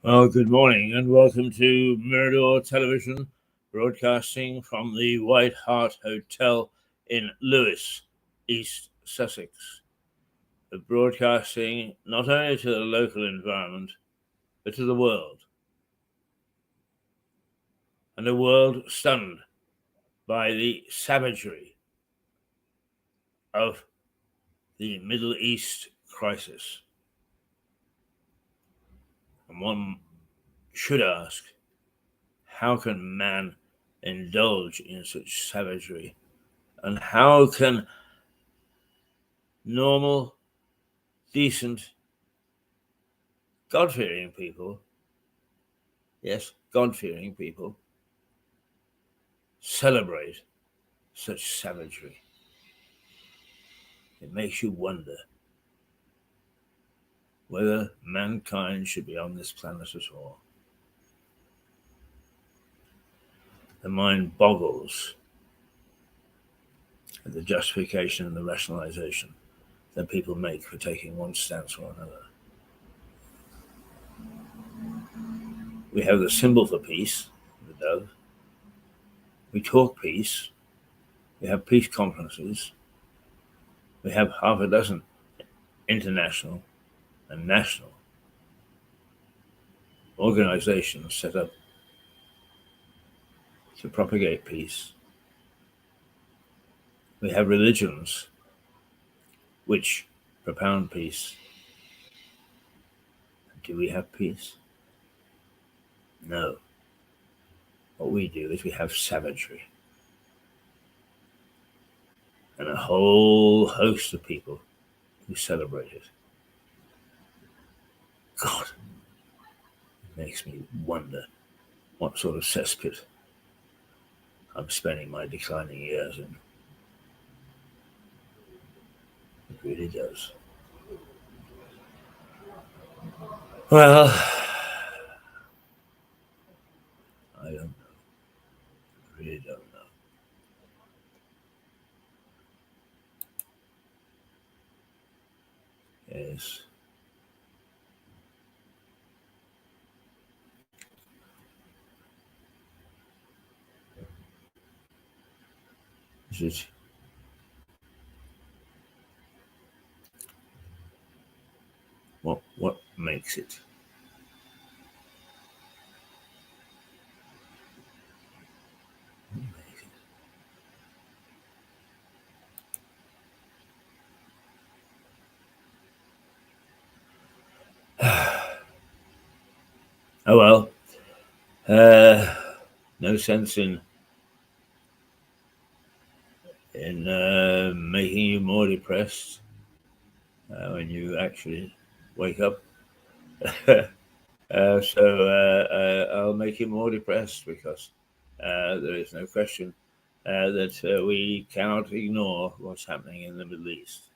Well, good morning and welcome to Mirador Television, broadcasting from the White Hart Hotel in Lewes, East Sussex. We're broadcasting not only to the local environment, but to the world. And a world stunned by the savagery of the Middle East crisis. And one should ask, how can man indulge in such savagery? And how can normal, decent, God-fearing people, yes, God-fearing people, celebrate such savagery? It makes you wonder whether mankind should be on this planet at all. The mind boggles at the justification and the rationalization that people make for taking one stance or another. We have the symbol for peace, the dove. We talk peace. We have peace conferences. We have half a dozen international and national organizations set up to propagate peace. We have religions which propound peace. Do we have peace? No. What we do is we have savagery. And a whole host of people who celebrate it. God, it makes me wonder what sort of cesspit I'm spending my declining years in. It really does. Well, I don't know. I really don't know. Yes. Is it? What makes it? What makes it? Oh well. No sense in making you more depressed when you actually wake up. So I'll make you more depressed because there is no question that we cannot ignore what's happening in the Middle East.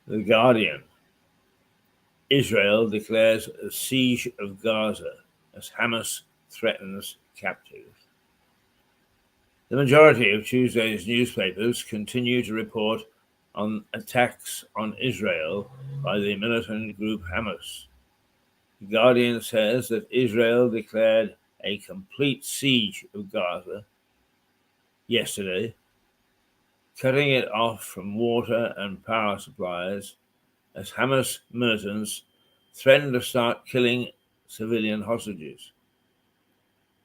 The Guardian. Israel declares a siege of Gaza as Hamas threatens captives. The majority of Tuesday's newspapers continue to report on attacks on Israel by the militant group Hamas. The Guardian says that Israel declared a complete siege of Gaza yesterday, cutting it off from water and power supplies as Hamas militants threaten to start killing civilian hostages.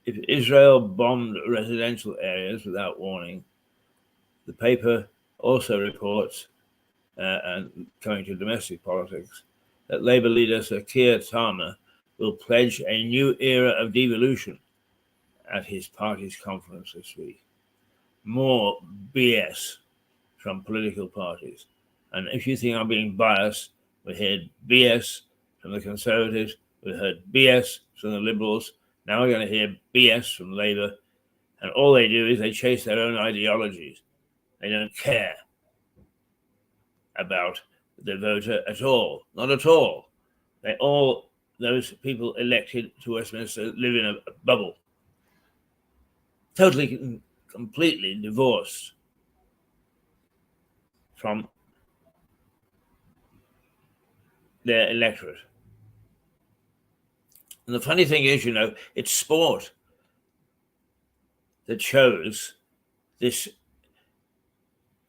If Israel bombed residential areas without warning, the paper also reports, and coming to domestic politics, that Labour leader Sir Keir Starmer will pledge a new era of devolution at his party's conference this week. more BS from political parties. And if you think I'm being biased, we heard BS from the Conservatives, we heard BS from the Liberals, now we're going to hear BS from Labour. And all they do is they chase their own ideologies. They don't care about the voter at all. Not at all. Those people elected to Westminster live in a bubble. Totally, completely divorced from their electorate. And the funny thing is, it's sport that shows this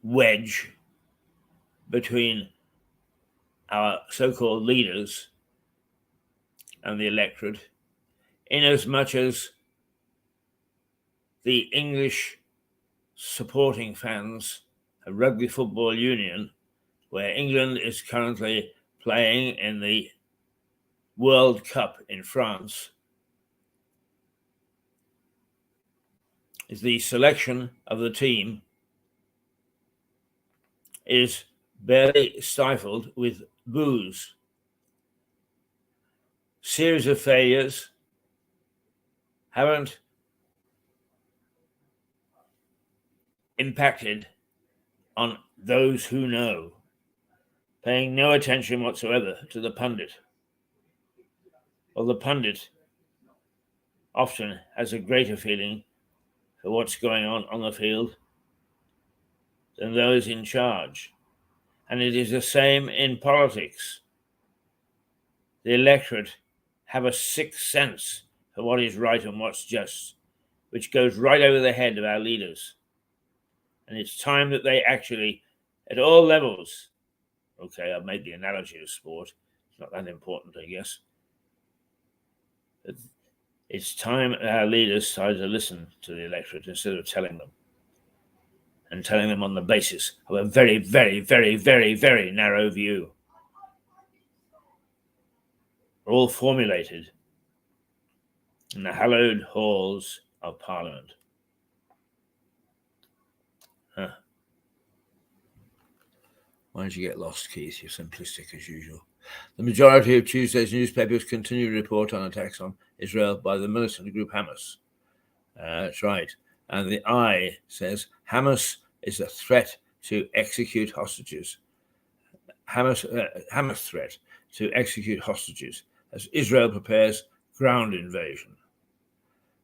wedge between our so-called leaders and the electorate, inasmuch as the English supporting fans of Rugby Football Union, where England is currently playing in the World Cup in France, is the selection of the team is barely stifled with boos. Series of failures haven't impacted on those who know, paying no attention whatsoever to the pundit. Well, the pundit often has a greater feeling for what's going on the field than those in charge. And it is the same in politics. The electorate have a sixth sense for what is right and what's just, which goes right over the head of our leaders. And it's time that they actually, at all levels, okay, I've made the analogy of sport, it's not that important, I guess. But it's time that our leaders started to listen to the electorate instead of telling them. And telling them on the basis of a very, very, very, very, very narrow view. All formulated in the hallowed halls of Parliament. Why did you get lost, Keith? You're simplistic as usual. The majority of Tuesday's newspapers continue to report on attacks on Israel by the militant group Hamas. That's right. And the Eye says Hamas is a threat to execute hostages. Hamas threat to execute hostages as Israel prepares ground invasion.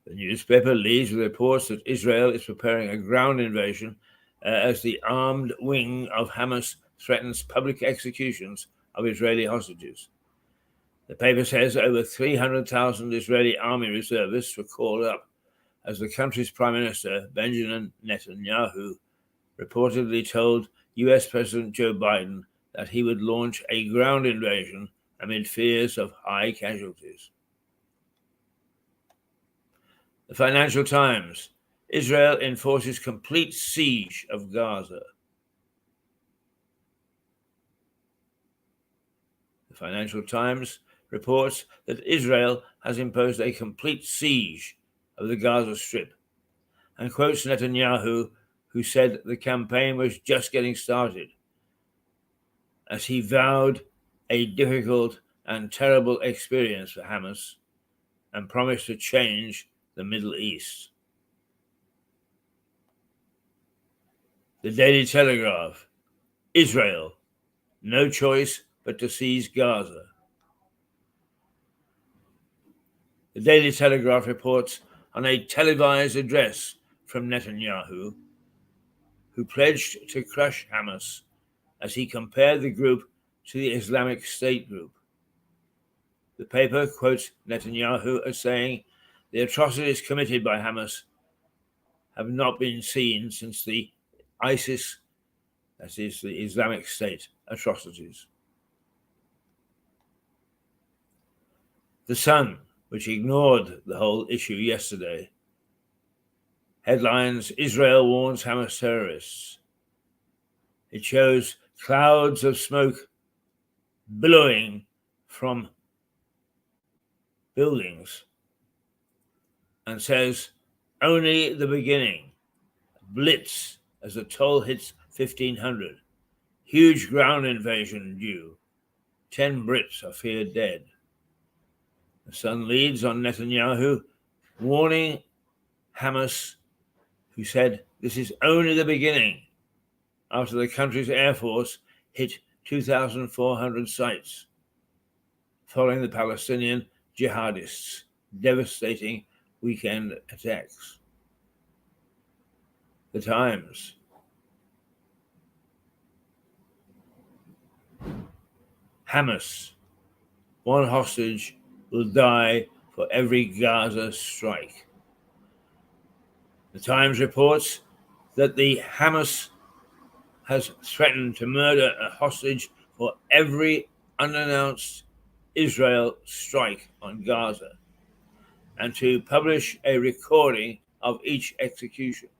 The newspaper leads with reports that Israel is preparing a ground invasion as the armed wing of Hamas threatens public executions of Israeli hostages. The paper says over 300,000 Israeli army reservists were called up as the country's Prime Minister, Benjamin Netanyahu, reportedly told US President Joe Biden that he would launch a ground invasion amid fears of high casualties. The Financial Times, Israel enforces complete siege of Gaza. The Financial Times reports that Israel has imposed a complete siege of the Gaza Strip and quotes Netanyahu, who said the campaign was just getting started, as he vowed a difficult and terrible experience for Hamas and promised to change the Middle East. The Daily Telegraph, Israel, no choice but to seize Gaza. The Daily Telegraph reports on a televised address from Netanyahu, who pledged to crush Hamas as he compared the group to the Islamic State group. The paper quotes Netanyahu as saying, "The atrocities committed by Hamas have not been seen since the ISIS, that is the Islamic State, atrocities." The Sun, which ignored the whole issue yesterday, headlines, Israel warns Hamas terrorists. It shows clouds of smoke billowing from buildings and says, only the beginning. Blitz as the toll hits 1,500. Huge ground invasion due. 10 Brits are feared dead. The Sun leads on Netanyahu, warning Hamas, who said this is only the beginning, after the country's air force hit 2,400 sites, following the Palestinian jihadists' devastating weekend attacks. The Times. Hamas. One hostage will die for every Gaza strike. The Times reports that the Hamas has threatened to murder a hostage for every unannounced Israel strike on Gaza and to publish a recording of each execution.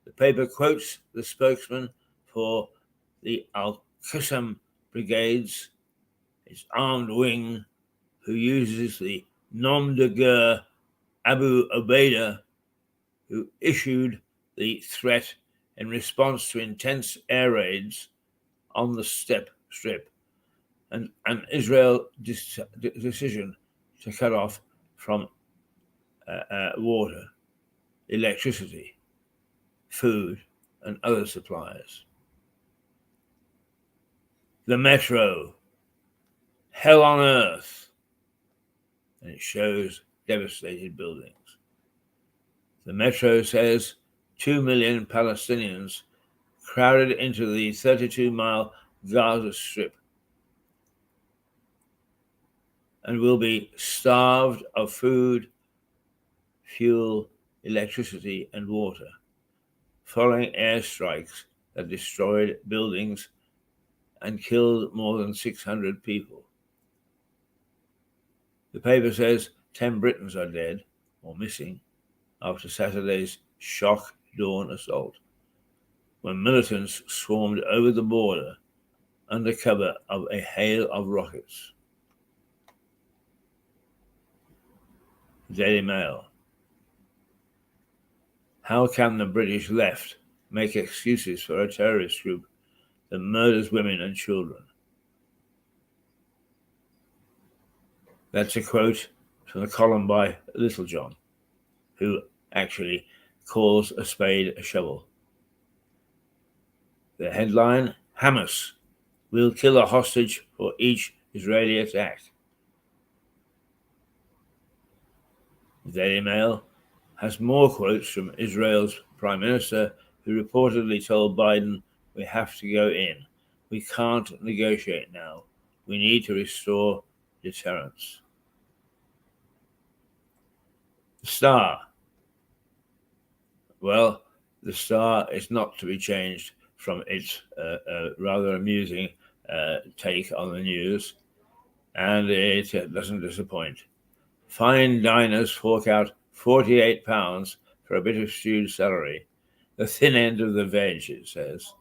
The paper quotes the spokesman for the Al-Qassam brigades, its armed wing, who uses the nom de guerre Abu Ubaidah, who issued the threat in response to intense air raids on the Strip and an Israel decision to cut off from water, electricity, food, and other supplies. The Metro, hell on earth, and it shows devastated buildings. The Metro says 2 million Palestinians crowded into the 32-mile Gaza Strip and will be starved of food, fuel, electricity, and water, following airstrikes that destroyed buildings and killed more than 600 people. The paper says 10 Britons are dead or missing after Saturday's shock dawn assault, when militants swarmed over the border under cover of a hail of rockets. Daily Mail. How can the British left make excuses for a terrorist group that murders women and children? That's a quote from the column by Littlejohn, who actually calls a spade a shovel. The headline, Hamas will kill a hostage for each Israeli attack. The Daily Mail has more quotes from Israel's Prime Minister, who reportedly told Biden, "We have to go in. We can't negotiate now. We need to restore deterrence." The Star. Well, the Star is not to be changed from its rather amusing take on the news, and it doesn't disappoint. Fine diners fork out £48 for a bit of stewed celery, the thin end of the veg, it says.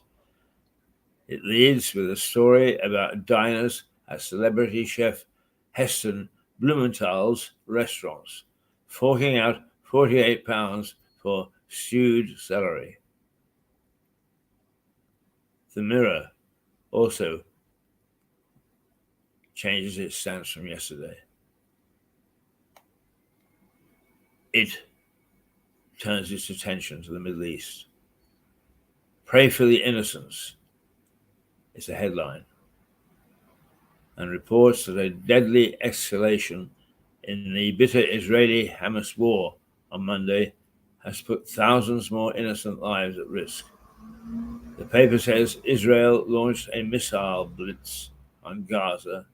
It leads with a story about diners at celebrity chef Heston Blumenthal's restaurants, forking out £48 for stewed celery. The Mirror also changes its stance from yesterday. It turns its attention to the Middle East. Pray for the innocents is the headline, and reports that a deadly escalation in the bitter Israeli-Hamas war on Monday has put thousands more innocent lives at risk. The paper says Israel launched a missile blitz on Gaza,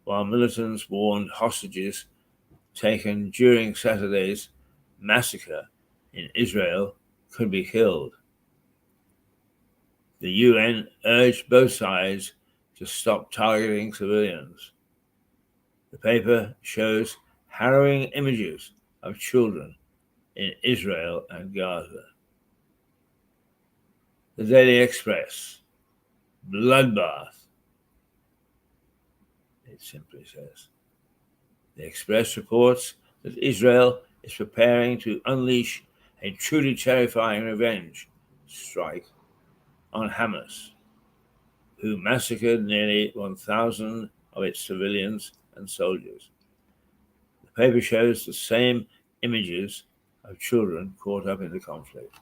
while militants warned hostages taken during Saturday's massacre in Israel could be killed. The UN urged both sides to stop targeting civilians. The paper shows harrowing images of children in Israel and Gaza. The Daily Express, bloodbath, it simply says. The Express reports that Israel is preparing to unleash a truly terrifying revenge strike on Hamas, who massacred nearly 1,000 of its civilians and soldiers. The paper shows the same images of children caught up in the conflict.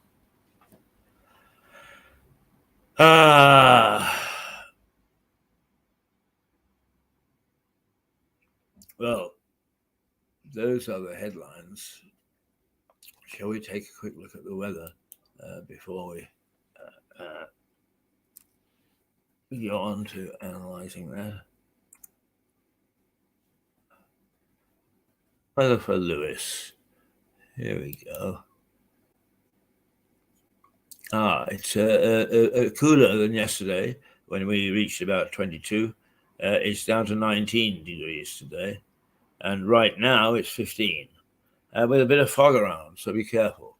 Well, those are the headlines. Shall we take a quick look at the weather before we go on to analysing that? Weather for Lewis. Here we go. It's cooler than yesterday when we reached about 22. It's down to 19 degrees today. And right now it's 15 with a bit of fog around, so be careful.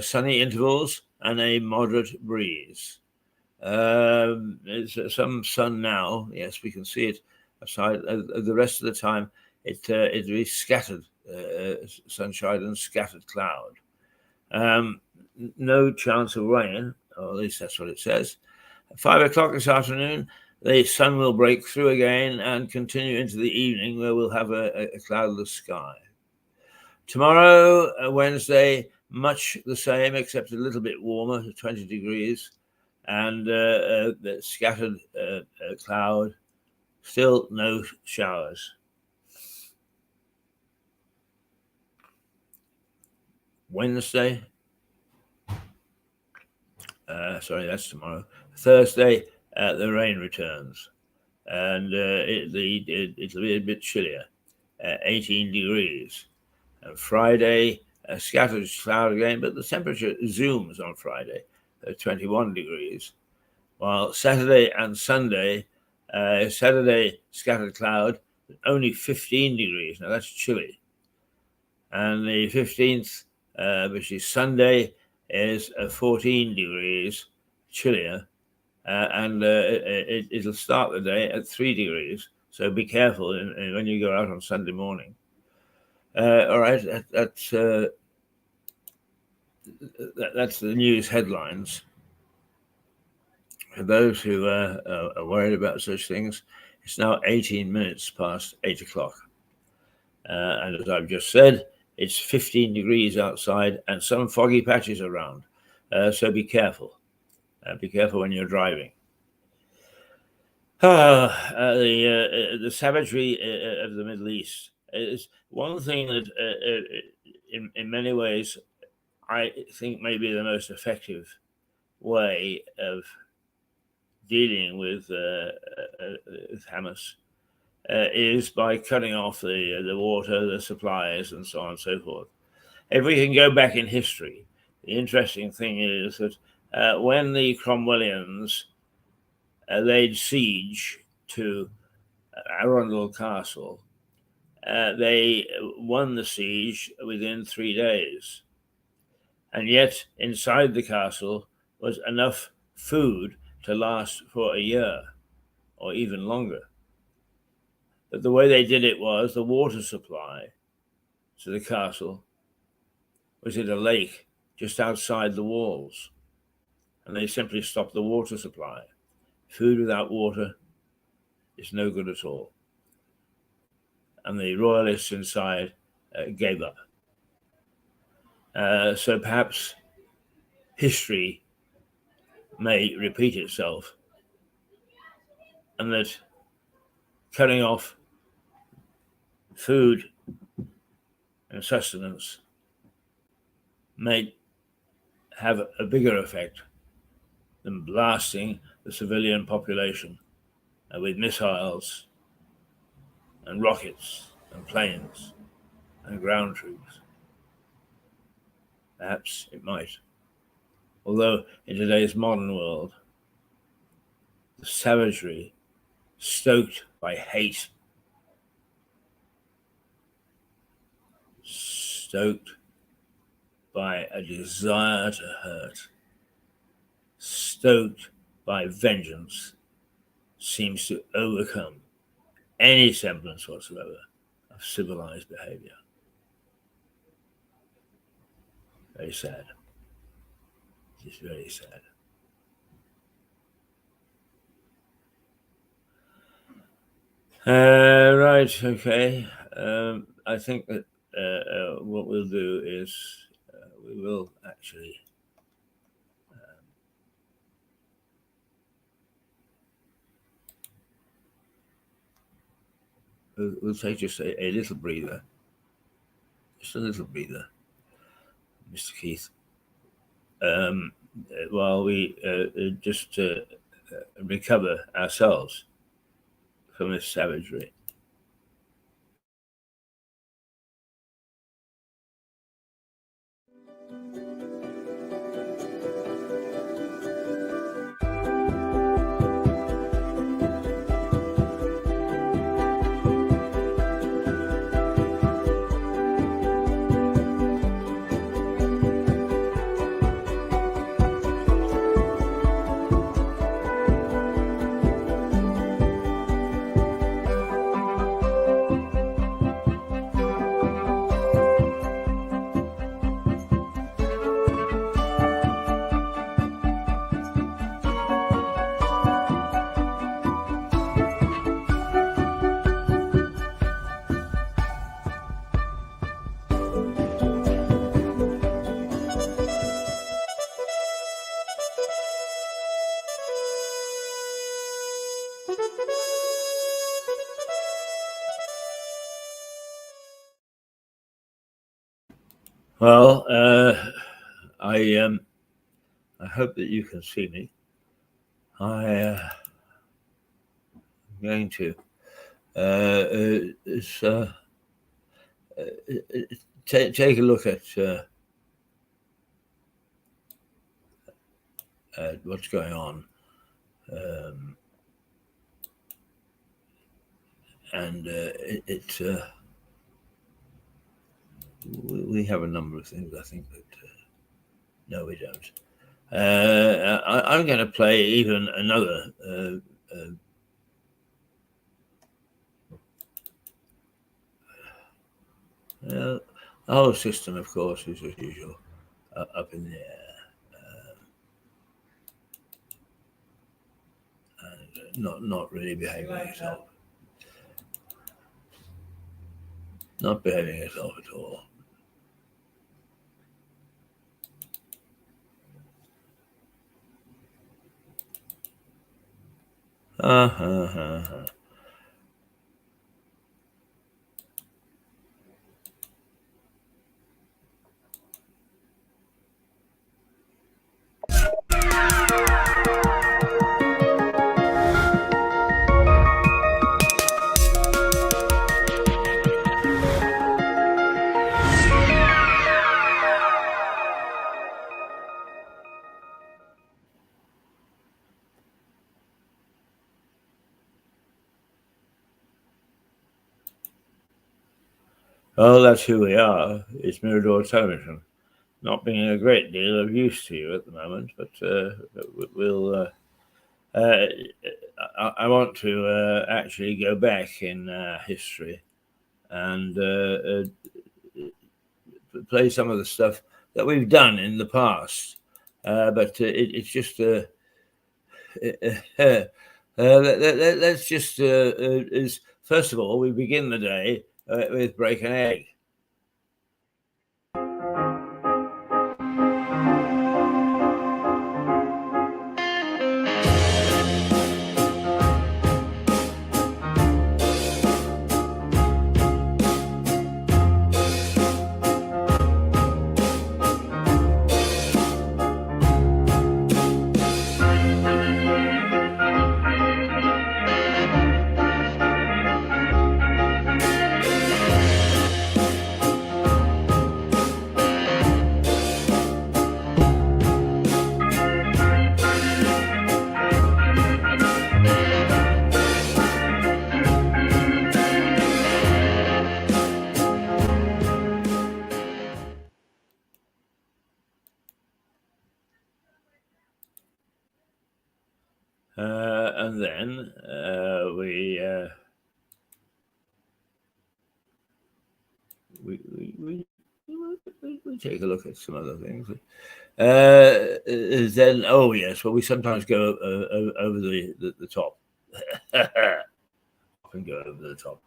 Sunny intervals and a moderate breeze. There's some sun now. Yes, we can see it aside. The rest of the time, it is scattered sunshine and scattered cloud. No chance of rain, or at least that's what it says. At 5 o'clock this afternoon, the sun will break through again and continue into the evening, where we'll have a cloudless sky. Tomorrow, Wednesday, much the same, except a little bit warmer, 20 degrees, and the scattered cloud, still no showers. Wednesday, that's tomorrow. Thursday, the rain returns, and it'll be a bit chillier, 18 degrees. And Friday, a scattered cloud again, but the temperature zooms on Friday, 21 degrees. While Saturday and Sunday, Saturday scattered cloud, only 15 degrees. Now that's chilly. And the 15th, which is Sunday, is 14 degrees chillier. And it'll start the day at 3 degrees. So be careful when you go out on Sunday morning. All right, that's the news headlines. For those who are worried about such things, it's now 18 minutes past 8 o'clock. And as I've just said, it's 15 degrees outside and some foggy patches around. So be careful. Be careful when you're driving. The savagery of the Middle East is one thing that, in many ways, I think may be the most effective way of dealing with Hamas is by cutting off the water, the supplies, and so on and so forth. If we can go back in history, the interesting thing is that when the Cromwellians laid siege to Arundel Castle, they won the siege within 3 days. And yet, inside the castle was enough food to last for a year or even longer. But the way they did it was the water supply to the castle was in a lake just outside the walls. And they simply stopped the water supply. Food without water is no good at all. And the royalists inside gave up. So perhaps history may repeat itself, and that cutting off food and sustenance may have a bigger effect than blasting the civilian population with missiles and rockets and planes and ground troops. Perhaps it might. Although in today's modern world, the savagery stoked by hate, stoked by a desire to hurt, stoked by vengeance, seems to overcome any semblance whatsoever of civilized behavior. Very sad. It's very sad. Right. Okay. I think that what we'll do is we will actually we'll take just a little breather, just a little breather, Mr. Keith, while we just recover ourselves from this savagery. Well, I hope that you can see me. I'm going to take a look at what's going on, and we have a number of things. I think that no, we don't. I'm going to play even another. The whole system, of course, is as usual up in the air, and not really behaving itself. Not behaving itself at all. Well, that's who we are. It's Mirador Television. Not being a great deal of use to you at the moment, but we'll. I want to actually go back in history and play some of the stuff that we've done in the past, but it's just. Let's just is first of all we begin the day with Break an Egg. And then we'll take a look at some other things. Then, oh yes, well, we sometimes go over the top. Often go over the top.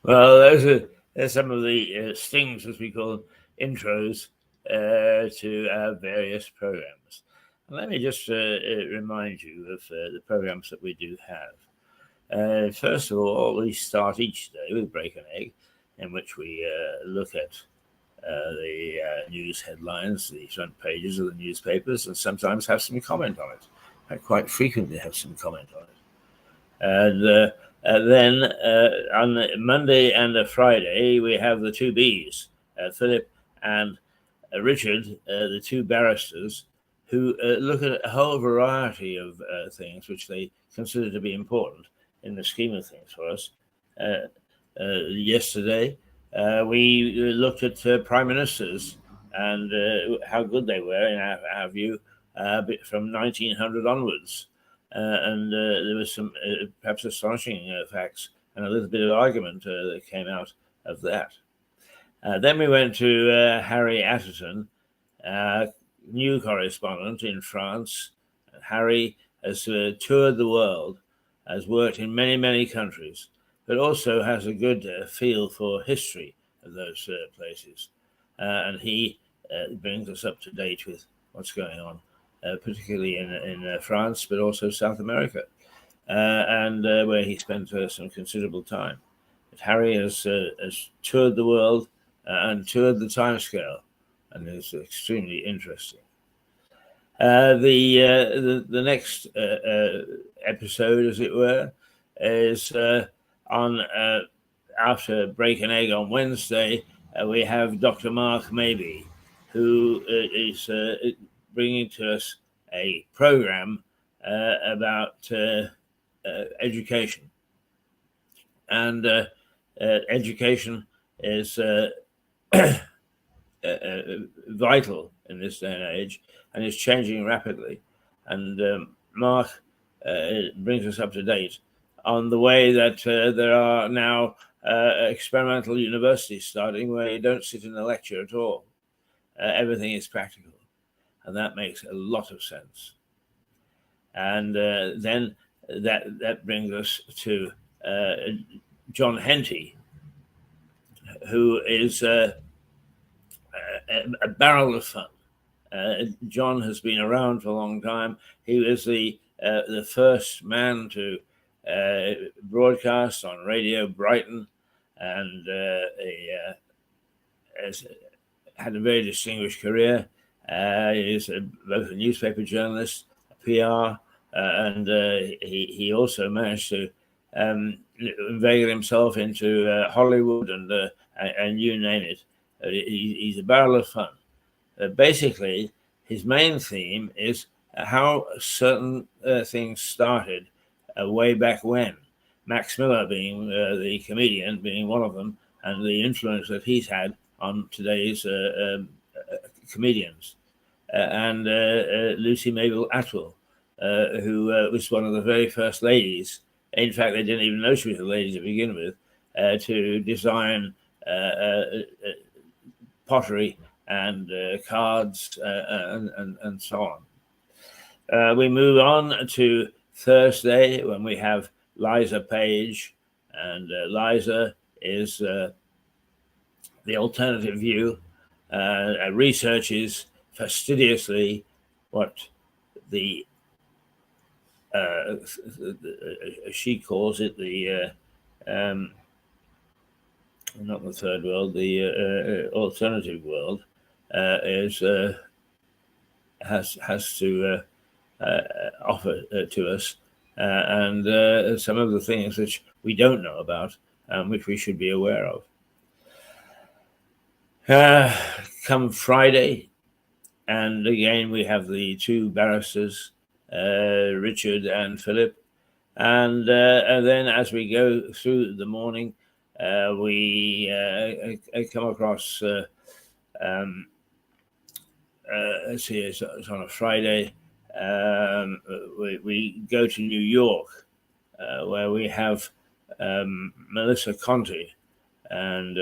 Well, there's some of the stings, as we call them, intros to our various programs. And let me just remind you of the programs that we do have. First of all, we start each day with Break an Egg, in which we look at the news headlines, the front pages of the newspapers, and sometimes have some comment on it. I quite frequently have some comment on it. And then on Monday and Friday, we have the two Bs, Philip and Richard, the two barristers, who look at a whole variety of things which they consider to be important in the scheme of things for us. Yesterday, we looked at prime ministers and how good they were, in our view, from 1900 onwards. And there was some perhaps astonishing facts and a little bit of argument that came out of that. Then we went to Harry Atherton, new correspondent in France. Harry has toured the world, has worked in many, many countries, but also has a good feel for history of those places. And he brings us up to date with what's going on, particularly in France, but also South America, and where he spent some considerable time. But Harry has toured the world and toured the timescale, and it's extremely interesting. The next episode, as it were, is on after Break an Egg on Wednesday. We have Dr. Mark Maybe, who is bringing to us a program about education. And education is vital in this day and age, and is changing rapidly. And Mark brings us up to date on the way that there are now experimental universities starting where you don't sit in a lecture at all. Everything is practical. And that makes a lot of sense. And then that brings us to John Henty, who is a barrel of fun. John has been around for a long time. He was the first man to broadcast on Radio Brighton, and has had a very distinguished career. He's both a newspaper journalist, a PR, and he also managed to inveigle himself into Hollywood and you name it. He's a barrel of fun. Basically, his main theme is how certain things started way back when. Max Miller being the comedian, being one of them, and the influence that he's had on today's comedians. And Lucy Mabel Atwell, who was one of the very first ladies. In fact, they didn't even know she was a lady to begin with, to design pottery and cards and so on. We move on to Thursday when we have Liza Page, and Liza is the alternative view, researches fastidiously what the she calls it the not the third world, the alternative world has to offer to us, and some of the things which we don't know about, which we should be aware of. Come Friday, and again we have the two barristers, Richard and Philip, and then as we go through the morning, we come across. Let's see, it's on a Friday. We go to New York, where we have Melissa Conti, and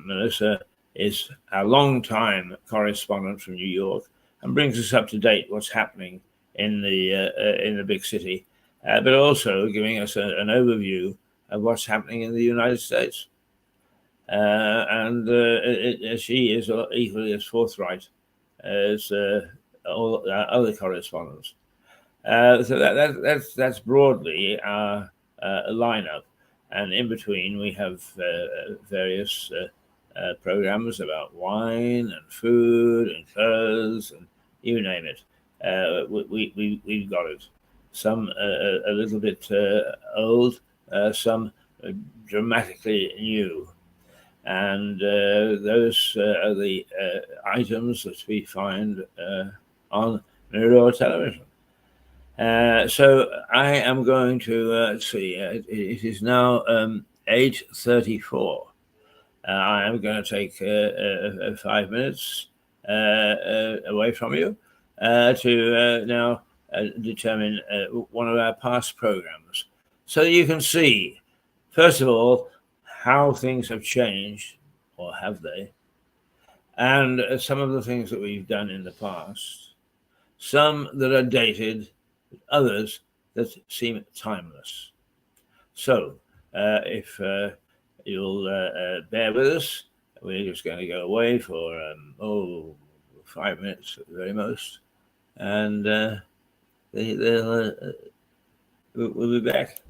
Melissa is a long-time correspondent from New York and brings us up to date what's happening in the big city, but also giving us an overview of what's happening in the United States. And she is equally as forthright as all other correspondents. So that's broadly our lineup, and in between we have various programs about wine and food and clothes and you name it. We've got it. Some a little bit old, some dramatically new. And those are the items that we find on Mirror Television. So I am going to let's see. It is now 8:34. I am going to take 5 minutes away from you to now determine one of our past programs, so that you can see, first of all, how things have changed, or have they, and some of the things that we've done in the past, some that are dated, others that seem timeless. So if you'll bear with us, we're just going to go away for 5 minutes at the very most, and we'll be back.